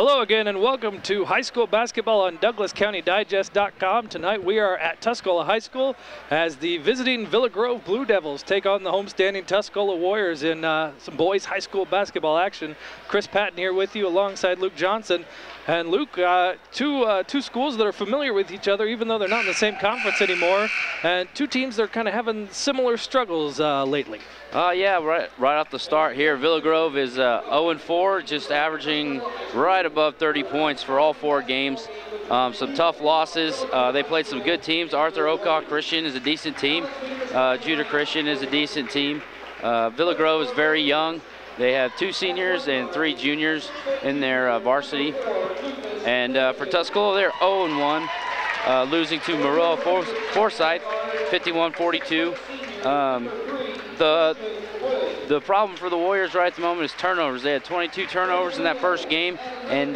Hello again and welcome to high school basketball on DouglasCountyDigest.com. Tonight we are at Tuscola High School as the visiting Villa Grove Blue Devils take on the homestanding Tuscola Warriors in some boys high school basketball action. Chris Patton here with you alongside Luke Johnson. And Luke, two schools that are familiar with each other even though they're not in the same conference anymore, and two teams that are kind of having similar struggles lately. Yeah, right off the start here, Villa Grove is 0-4, just averaging right above 30 points for all 4 games. Some tough losses. They played some good teams. Arthur Ocock Christian is a decent team. Judah Christian is a decent team. Villa Grove is very young. They have 2 seniors and 3 juniors in their varsity. And for Tuscola, they're 0-1, losing to Maroa Forsyth, 51-42. The problem for the Warriors right at the moment is turnovers. They had 22 turnovers in that first game, and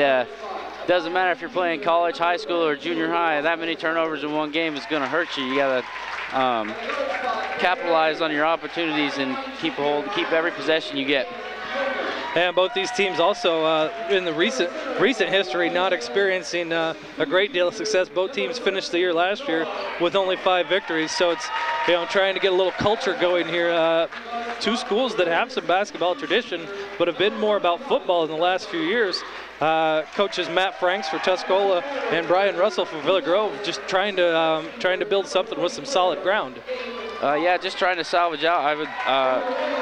doesn't matter if you're playing college, high school, or junior high, that many turnovers in one game is going to hurt you. You got to capitalize on your opportunities and keep every possession you get. And both these teams also in the recent history not experiencing a great deal of success. Both teams finished the year last year with only 5 victories, so it's trying to get a little culture going here. Two schools that have some basketball tradition but have been more about football in the last few years. Coaches Matt Franks for Tuscola and Brian Russell for Villa Grove just trying to build something with some solid ground. Yeah, just trying to salvage out.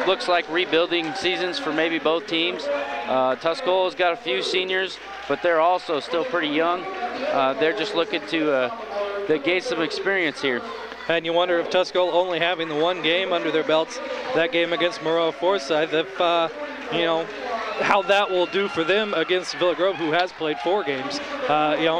Looks like rebuilding seasons for maybe both teams. Tuscola's got a few seniors, but they're also still pretty young. They're just looking to gain some experience here. And you wonder if Tuscola only having the 1 game under their belts, that game against Maroa Forsyth, if how that will do for them against Villa Grove, who has played 4 games.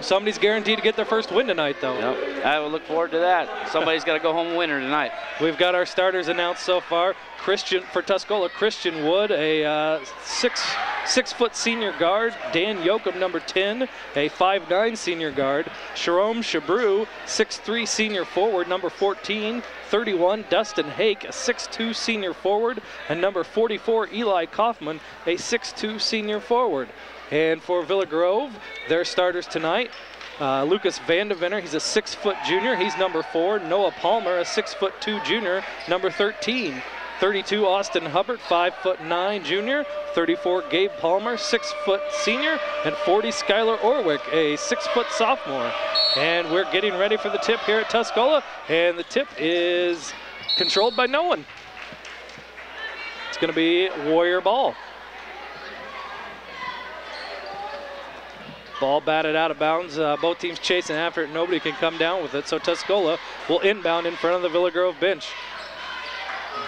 Somebody's guaranteed to get their first win tonight, though. Yep. I will look forward to that. Somebody's got to go home winner tonight. We've got our starters announced so far. For Tuscola, Christian Wood, a 6-foot senior guard. Dan Yoakum, number 10, a 5'9" senior guard. Sharom Shabru, 6'3" senior forward, number 14. 31, Dustin Hake, a 6'2" senior forward, and number 44, Eli Kaufman, a 6'2" senior forward. And for Villa Grove, their starters tonight, Lucas Vandeventer, he's a 6-foot junior, he's number 4. Noah Palmer, a 6'2" junior, number 13. 32, Austin Hubbard, 5'9" junior. 34, Gabe Palmer, 6-foot senior. And 40, Skylar Orwick, a 6-foot sophomore. And we're getting ready for the tip here at Tuscola, and the tip is controlled by no one. It's going to be Warrior ball. Ball batted out of bounds. Both teams chasing after it. Nobody can come down with it, so Tuscola will inbound in front of the Villa Grove bench.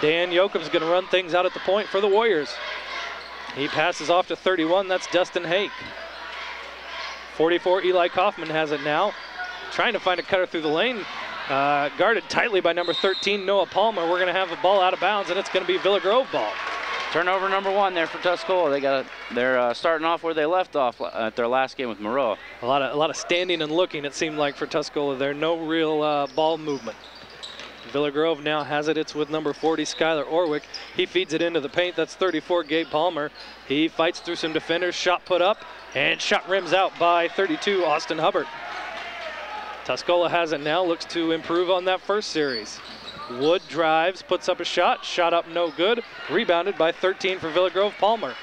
Dan Yoakum's going to run things out at the point for the Warriors. He passes off to 31. That's Dustin Hake. 44, Eli Kaufman has it now. Trying to find a cutter through the lane. Guarded tightly by number 13, Noah Palmer. We're going to have a ball out of bounds, and it's going to be Villa Grove ball. Turnover number 1 there for Tuscola. They're starting off where they left off at their last game with Maroa. A lot of standing and looking, it seemed like, for Tuscola there. No real ball movement. Villa Grove now has it. It's with number 40, Skylar Orwick. He feeds it into the paint. That's 34, Gabe Palmer. He fights through some defenders. Shot put up, and shot rims out by 32, Austin Hubbard. Tuscola has it now. Looks to improve on that first series. Wood drives, puts up a shot. Shot up, no good. Rebounded by 13 for Villa Grove, Palmer.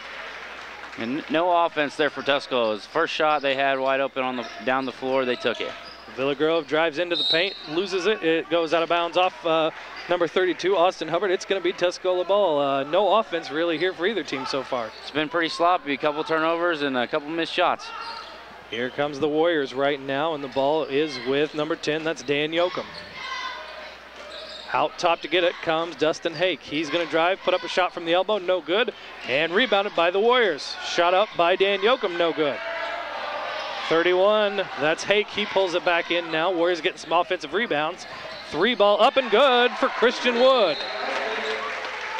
And no offense there for Tuscola. His first shot they had wide open down the floor. They took it. Villa Grove drives into the paint, loses it. It goes out of bounds off number 32, Austin Hubbard. It's going to be Tuscola ball. No offense really here for either team so far. It's been pretty sloppy. A couple turnovers and a couple missed shots. Here comes the Warriors right now, and the ball is with number 10. That's Dan Yoakum. Out top to get it comes Dustin Hake. He's going to drive, put up a shot from the elbow, no good. And rebounded by the Warriors. Shot up by Dan Yoakum, no good. 31, that's Hake. He pulls it back in now. Warriors getting some offensive rebounds. 3 ball up and good for Christian Wood.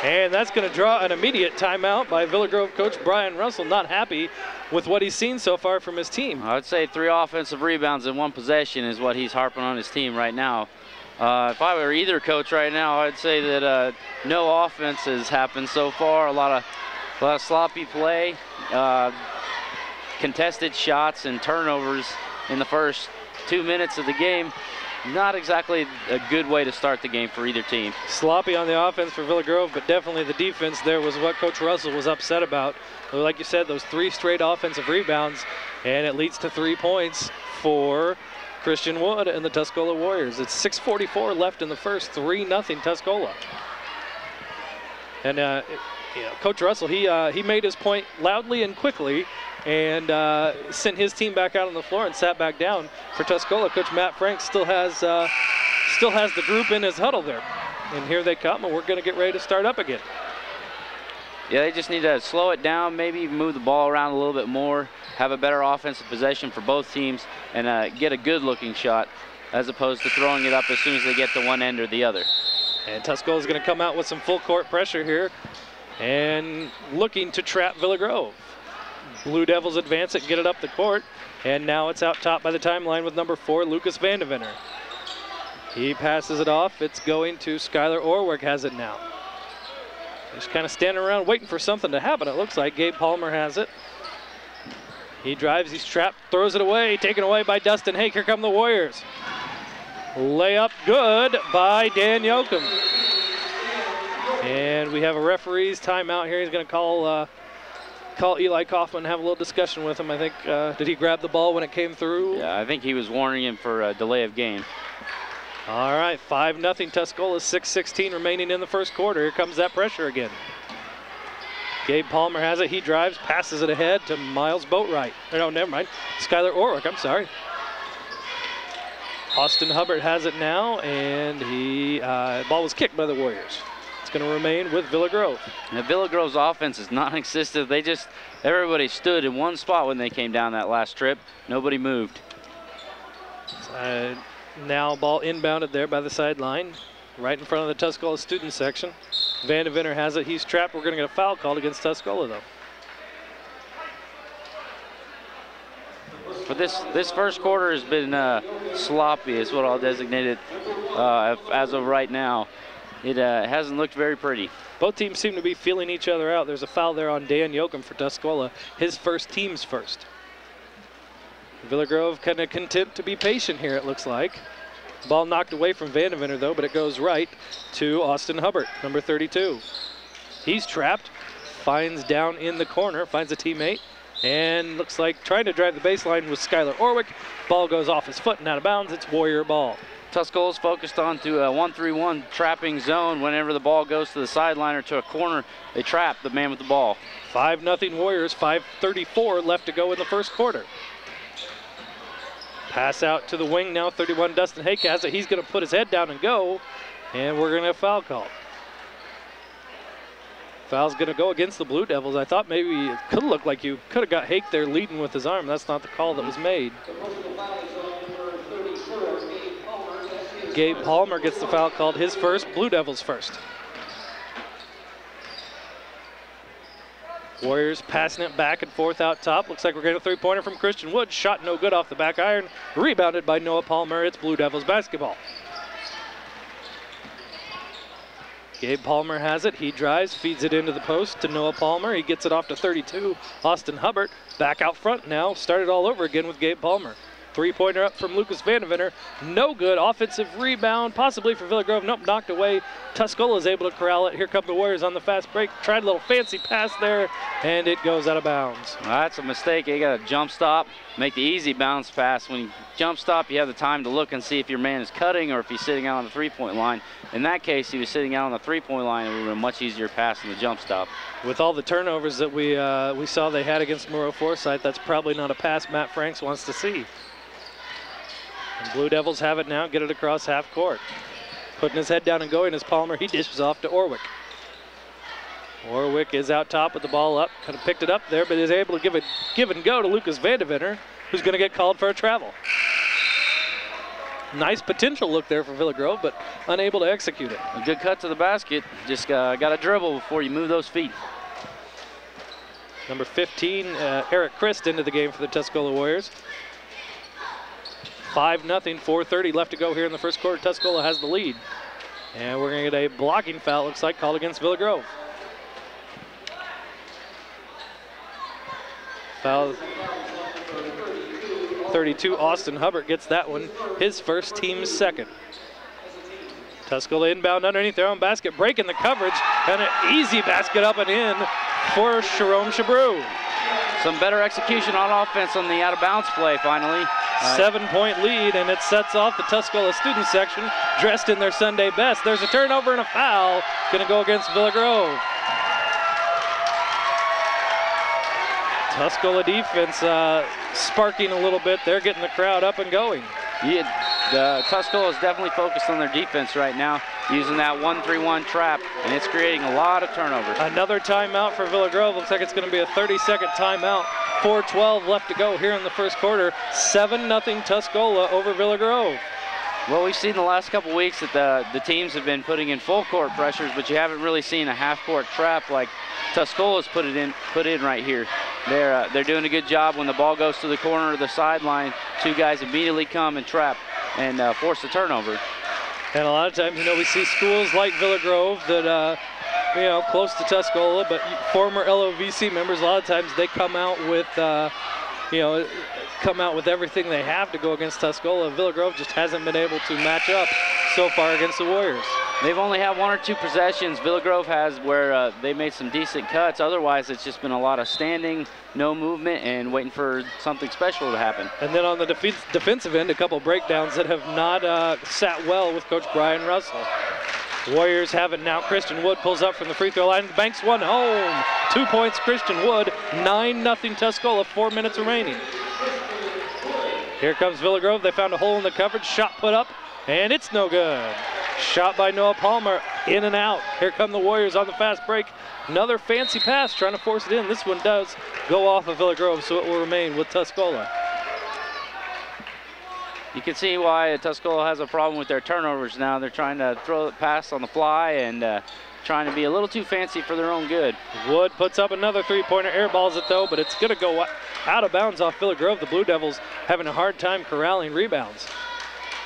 And that's going to draw an immediate timeout by Villa Grove coach Brian Russell. Not happy with what he's seen so far from his team. I would say 3 offensive rebounds in 1 possession is what he's harping on his team right now. If I were either coach right now, I'd say that no offense has happened so far. A lot of sloppy play. contested shots and turnovers in the first 2 minutes of the game. Not exactly a good way to start the game for either team. Sloppy on the offense for Villa Grove, but definitely the defense there was what Coach Russell was upset about. Like you said, those 3 straight offensive rebounds, and it leads to 3 points for Christian Wood and the Tuscola Warriors. It's 6:44 left in the first, 3-0 Tuscola. And Coach Russell, he made his point loudly and quickly, and sent his team back out on the floor and sat back down. For Tuscola, Coach Matt Frank still has the group in his huddle there. And here they come, and we're going to get ready to start up again. Yeah, they just need to slow it down, maybe move the ball around a little bit more, have a better offensive possession for both teams, and get a good-looking shot as opposed to throwing it up as soon as they get to one end or the other. And Tuscola is going to come out with some full-court pressure here and looking to trap Villa Grove. Blue Devils advance it, get it up the court, and now it's out top by the timeline with number 4, Lucas Vandevenner. He passes it off. It's going to Skylar Orwick, has it now. Just kind of standing around waiting for something to happen, it looks like. Gabe Palmer has it. He drives, he's trapped, throws it away, taken away by Dustin Hake. Here come the Warriors. Layup good by Dan Yoakum. And we have a referee's timeout here. He's going to call Eli Kaufman, have a little discussion with him. I think, did he grab the ball when it came through? Yeah, I think he was warning him for a delay of game. All right, 5-0 Tuscola, 6:16 remaining in the first quarter. Here comes that pressure again. Gabe Palmer has it, he drives, passes it ahead to Miles Boatwright. No, never mind, Skylar Orwick, I'm sorry. Austin Hubbard has it now, and the ball was kicked by the Warriors. It's going to remain with Villa Grove. Now, Villa Grove's offense is non-existent. Everybody stood in one spot when they came down that last trip. Nobody moved. Now ball inbounded there by the sideline, right in front of the Tuscola student section. Vandevenner has it, he's trapped. We're going to get a foul called against Tuscola though. But this first quarter has been sloppy, is what I'll designate it as of right now. It hasn't looked very pretty. Both teams seem to be feeling each other out. There's a foul there on Dan Yoakum for Tuscola, his first, team's first. Villa Grove kind of content to be patient here, it looks like. Ball knocked away from Vandevenner though, but it goes right to Austin Hubbard, number 32. He's trapped, finds down in the corner, finds a teammate, and looks like trying to drive the baseline with Skylar Orwick. Ball goes off his foot and out of bounds. It's Warrior ball. Tuscola's focused on to a 1-3-1 trapping zone. Whenever the ball goes to the sideline or to a corner, they trap the man with the ball. 5-0 Warriors, 5:34 left to go in the first quarter. Pass out to the wing now, 31 Dustin Hake has it. He's going to put his head down and go, and we're going to have foul call. Foul's going to go against the Blue Devils. I thought maybe it could look like you could have got Hake there leading with his arm. That's not the call that was made. Gabe Palmer gets the foul called, his first, Blue Devils first. Warriors passing it back and forth out top. Looks like we're getting a three-pointer from Christian Wood. Shot no good off the back iron. Rebounded by Noah Palmer. It's Blue Devils basketball. Gabe Palmer has it. He drives, feeds it into the post to Noah Palmer. He gets it off to 32. Austin Hubbard back out front now. Started all over again with Gabe Palmer. Three-pointer up from Lucas Vandevenner. No good. Offensive rebound, possibly for Villa Grove. Nope, knocked away. Tuscola is able to corral it. Here come the Warriors on the fast break. Tried a little fancy pass there, and it goes out of bounds. Well, that's a mistake. You got to jump stop, make the easy bounce pass. When you jump stop, you have the time to look and see if your man is cutting or if he's sitting out on the three-point line. In that case, he was sitting out on the three-point line. It would have been a much easier pass than the jump stop. With all the turnovers that we saw they had against Moreau Forsyth, that's probably not a pass Matt Franks wants to see. And Blue Devils have it now, get it across half court. Putting his head down and going is Palmer. He dishes off to Orwick. Orwick is out top with the ball up, kind of picked it up there, but is able to give and go to Lucas Vandevenner, who's going to get called for a travel. Nice potential look there for Villa Grove, but unable to execute it. A good cut to the basket. Just got to dribble before you move those feet. Number 15, Eric Christ into the game for the Tuscola Warriors. 5-0, 4:30 left to go here in the first quarter. Tuscola has the lead. And we're going to get a blocking foul, looks like, called against Villa Grove. Foul 32, Austin Hubbard gets that one, his first, team's second. Tuscola inbound underneath their own basket, breaking the coverage, and an easy basket up and in for Jerome Chabreau. Some better execution on offense on the out-of-bounds play, finally. 7-point lead, and it sets off the Tuscola student section dressed in their Sunday best. There's a turnover and a foul. Going to go against Villa Grove. Tuscola defense sparking a little bit. They're getting the crowd up and going. Yeah, Tuscola is definitely focused on their defense right now, using that 1-3-1 trap, and it's creating a lot of turnovers. Another timeout for Villa Grove. Looks like it's going to be a 30-second timeout. 4:12 left to go here in the first quarter. 7-0 Tuscola over Villa Grove. Well, we've seen the last couple weeks that the teams have been putting in full court pressures, but you haven't really seen a half-court trap like Tuscola's put in right here. They're doing a good job when the ball goes to the corner of the sideline. Two guys immediately come and trap and force a turnover. And a lot of times, we see schools like Villa Grove that, close to Tuscola, but former LOVC members, a lot of times they come out with, everything they have to go against Tuscola. Villa Grove just hasn't been able to match up so far against the Warriors. They've only had 1 or 2 possessions. Villa Grove has where they made some decent cuts. Otherwise, it's just been a lot of standing, no movement, and waiting for something special to happen. And then on the defensive end, a couple breakdowns that have not sat well with Coach Brian Russell. Warriors have it now. Christian Wood pulls up from the free throw line. Banks one home. 2 points, Christian Wood. 9-0 Tuscola, 4 minutes remaining. Here comes Villa Grove. They found a hole in the coverage. Shot put up, and it's no good. Shot by Noah Palmer, in and out. Here come the Warriors on the fast break. Another fancy pass, trying to force it in. This one does go off of Villa Grove, so it will remain with Tuscola. You can see why Tuscola has a problem with their turnovers now. They're trying to throw the pass on the fly and trying to be a little too fancy for their own good. Wood puts up another three-pointer, airballs it though, but it's going to go out of bounds off Villa Grove. The Blue Devils having a hard time corralling rebounds.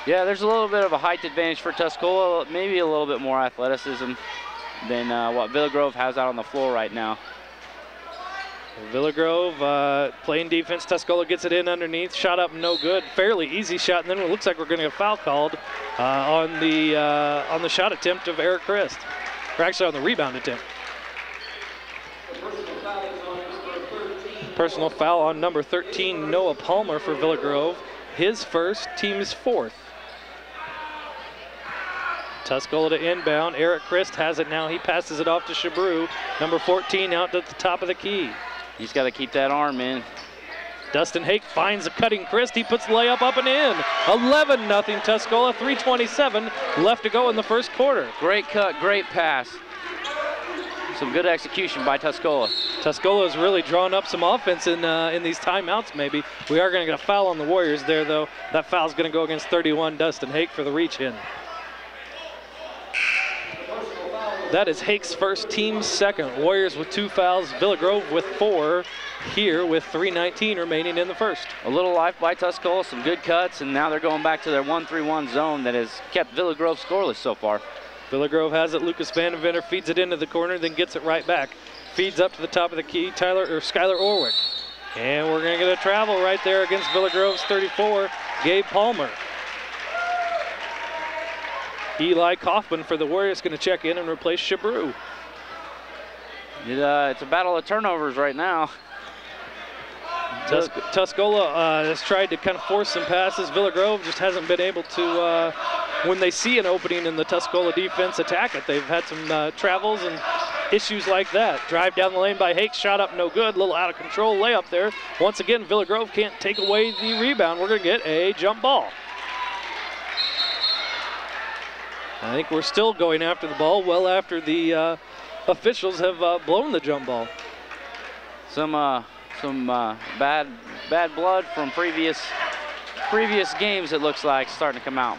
Yeah, there's a little bit of a height advantage for Tuscola, maybe a little bit more athleticism than what Villa Grove has out on the floor right now. Villa Grove playing defense. Tuscola gets it in underneath. Shot up, no good. Fairly easy shot, and then it looks like we're going to get a foul called on the shot attempt of Eric Christ. Or actually on the rebound attempt. Personal foul on number 13, Noah Palmer for Villa Grove. His first, team's fourth. Tuscola to inbound. Eric Christ has it now. He passes it off to Chabreau. Number 14 out to the top of the key. He's got to keep that arm in. Dustin Hake finds a cutting Christ. He puts the layup up and in. 11-0 Tuscola. 3:27 left to go in the first quarter. Great cut, great pass. Some good execution by Tuscola. Tuscola has really drawn up some offense in these timeouts maybe. We are going to get a foul on the Warriors there though. That foul's going to go against 31 Dustin Hake for the reach in. That is Hake's first, team's second. Warriors with 2 fouls, Villa Grove with 4 here with 3:19 remaining in the first. A little life by Tuscola, some good cuts, and now they're going back to their 1-3-1 zone that has kept Villa Grove scoreless so far. Villa Grove has it. Lucas Vandenventer feeds it into the corner, then gets it right back. Feeds up to the top of the key, Skylar Orwick. And we're going to get a travel right there against Villa Grove's 34, Gabe Palmer. Eli Kaufman for the Warriors going to check in and replace Chabreau. It's a battle of turnovers right now. Tuscola has tried to kind of force some passes. Villa Grove just hasn't been able to, when they see an opening in the Tuscola defense, attack it. They've had some travels and issues like that. Drive down the lane by Hake, shot up no good, little out of control layup there. Once again, Villa Grove can't take away the rebound. We're going to get a jump ball. I think we're still going after the ball well after the officials have blown the jump ball. Some bad blood from previous games, it looks like, starting to come out.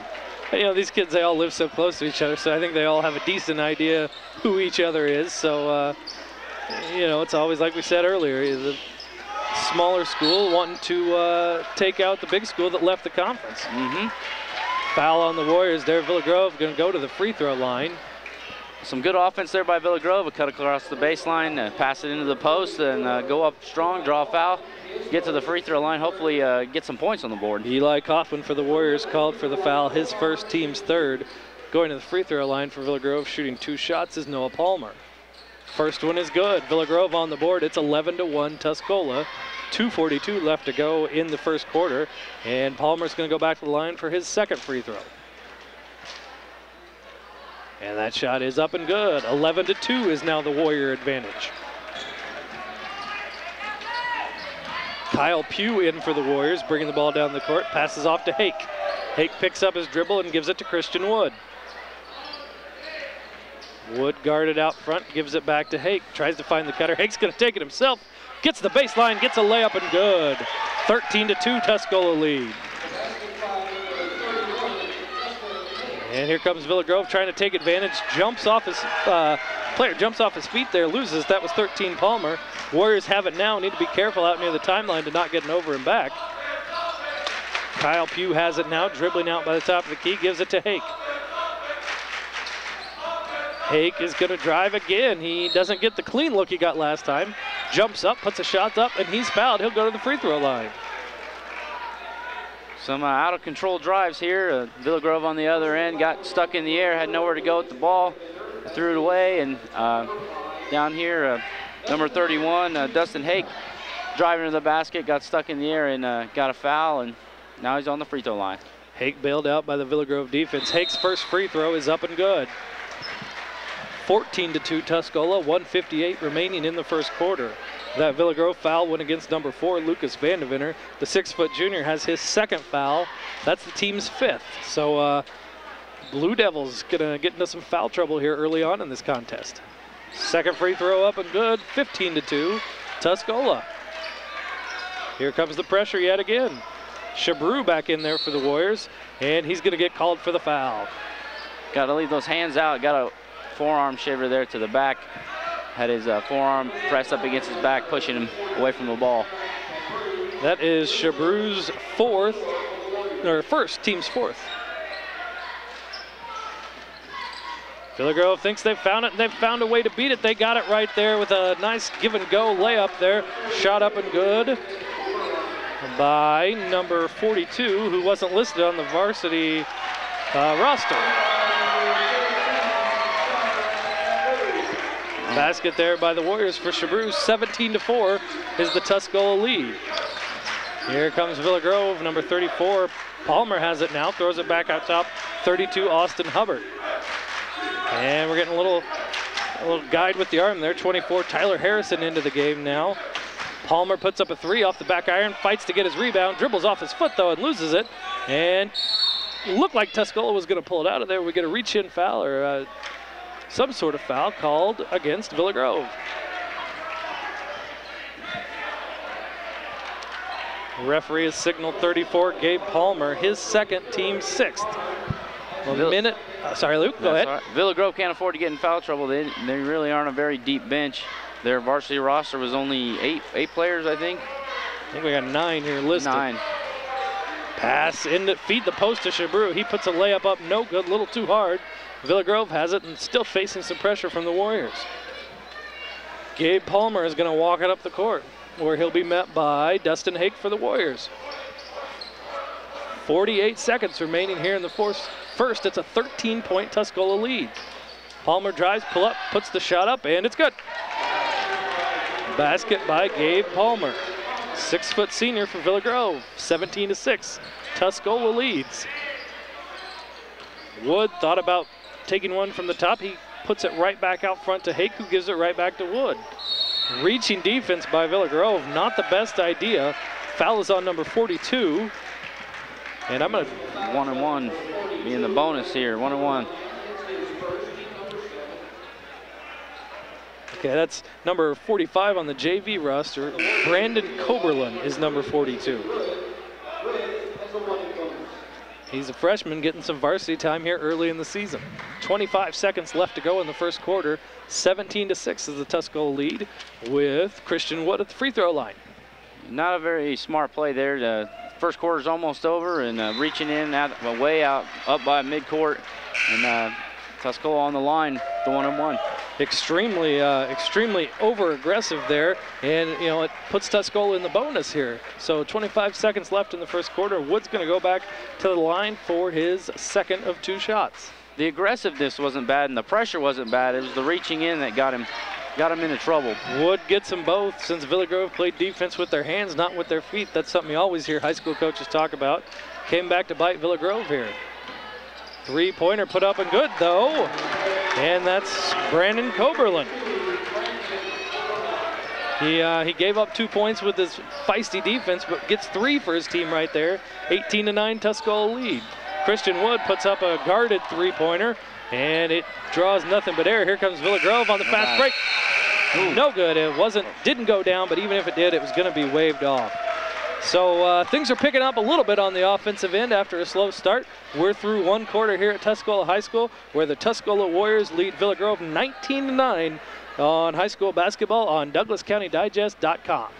These kids, they all live so close to each other, so I think they all have a decent idea who each other is. So, it's always like we said earlier, the smaller school wanting to take out the big school that left the conference. Mm-hmm. Foul on the Warriors there. Villa Grove going to go to the free throw line. Some good offense there by Villa Grove. A cut across the baseline, pass it into the post, and go up strong, draw a foul. get to the free throw line, hopefully get some points on the board. Eli Coughlin for the Warriors called for the foul, his first, team's third. Going to the free throw line for Villa Grove, shooting 2 shots, is Noah Palmer. First one is good. Villa Grove on the board. It's 11-1 Tuscola. 2:42 left to go in the first quarter, and Palmer's going to go back to the line for his second free throw. And that shot is up and good. 11-2 is now the Warrior advantage. Kyle Pugh in for the Warriors, bringing the ball down the court, passes off to Hake. Hake picks up his dribble and gives it to Christian Wood. Wood guarded out front, gives it back to Hake, tries to find the cutter. Hake's going to take it himself, gets the baseline, gets a layup and good. 13-2 Tuscola lead. And here comes Villa Grove trying to take advantage, jumps off his player jumps off his feet there, loses. That was 13 Palmer. Warriors have it now, need to be careful out near the timeline to not get an over and back. Kyle Pugh has it now, dribbling out by the top of the key, gives it to Hake. Hake is going to drive again. He doesn't get the clean look he got last time. Jumps up, puts a shot up, and he's fouled. He'll go to the free throw line. Some out of control drives here. Villa Grove on the other end got stuck in the air, had nowhere to go with the ball, threw it away, and down here, number 31, Dustin Hake, driving to the basket, got stuck in the air and got a foul, and now he's on the free throw line. Hake bailed out by the Villa Grove defense. Hake's first free throw is up and good. 14-2 Tuscola, 1:58 remaining in the first quarter. That Villa Grove foul went against number 4, Lucas Vandeventer. The 6-foot junior has his second foul. That's the team's 5th. So Blue Devils gonna get into some foul trouble here early on in this contest. Second free throw up and good, 15-2 Tuscola. Here comes the pressure yet again. Shabru back in there for the Warriors, and he's gonna get called for the foul. Got to leave those hands out, got a forearm shaver there to the back. Had his forearm pressed up against his back, pushing him away from the ball. That is Shabru's first, team's 4th. Villa Grove thinks they've found it, and they've found a way to beat it. They got it right there with a nice give-and-go layup there. Shot up and good by number 42, who wasn't listed on the varsity roster. Basket there by the Warriors for Shabru. 17-4 is the Tuscola lead. Here comes Villa Grove, number 34. Palmer has it now, throws it back out top. 32, Austin Hubbard. And we're getting a little guide with the arm there. 24, Tyler Harrison into the game now. Palmer puts up a 3 off the back iron, fights to get his rebound, dribbles off his foot though and loses it. And it looked like Tuscola was going to pull it out of there. We get a reach-in foul or some sort of foul called against Villa Grove. The referee has signaled 34, Gabe Palmer, his second, team 6th. Sorry, Luke, go ahead. Right. Villa Grove can't afford to get in foul trouble. They really aren't a very deep bench. Their varsity roster was only eight players, I think. I think we got 9 here listed. 9. Pass in to feed the post to Shabru. He puts a layup up, no good, a little too hard. Villa Grove has it and still facing some pressure from the Warriors. Gabe Palmer is going to walk it up the court, where he'll be met by Dustin Hake for the Warriors. 48 seconds remaining here in the first. It's a 13-point Tuscola lead. Palmer drives, pull up, puts the shot up, and it's good. Basket by Gabe Palmer. 6-foot senior for Villa Grove. 17-6. Tuscola leads. Wood thought about taking one from the top. He puts it right back out front to Hake, who gives it right back to Wood. Reaching defense by Villa Grove, not the best idea. Foul is on number 42. And I'm going to 1-1, being the bonus here, 1-1. Okay, that's number 45 on the JV roster. Brandon Coberlin is number 42. He's a freshman getting some varsity time here early in the season. 25 seconds left to go in the first quarter. 17-6 is the Tuscola lead with Christian Wood at the free throw line. Not a very smart play there. The first quarter's almost over, and reaching in way out up by midcourt, and Tuscola on the line, the 1-on-1. extremely over-aggressive there, and it puts Tuscola in the bonus here. So 25 seconds left in the first quarter. Wood's going to go back to the line for his second of 2 shots. The aggressiveness wasn't bad, and the pressure wasn't bad. It was the reaching in that got him into trouble. Wood gets them both, since Villa Grove played defense with their hands, not with their feet. That's something you always hear high school coaches talk about. Came back to bite Villa Grove here. 3-pointer put up and good, though. And that's Brandon Coberlin. He gave up 2 points with his feisty defense, but gets 3 for his team right there. 18-9 Tuscola lead. Christian Wood puts up a guarded 3-pointer, and it draws nothing but air. Here comes Villa Grove on the fast break. No good. It didn't go down, but even if it did, it was going to be waved off. So things are picking up a little bit on the offensive end after a slow start. We're through 1 quarter here at Tuscola High School, where the Tuscola Warriors lead Villa Grove 19-9 on high school basketball on DouglasCountyDigest.com.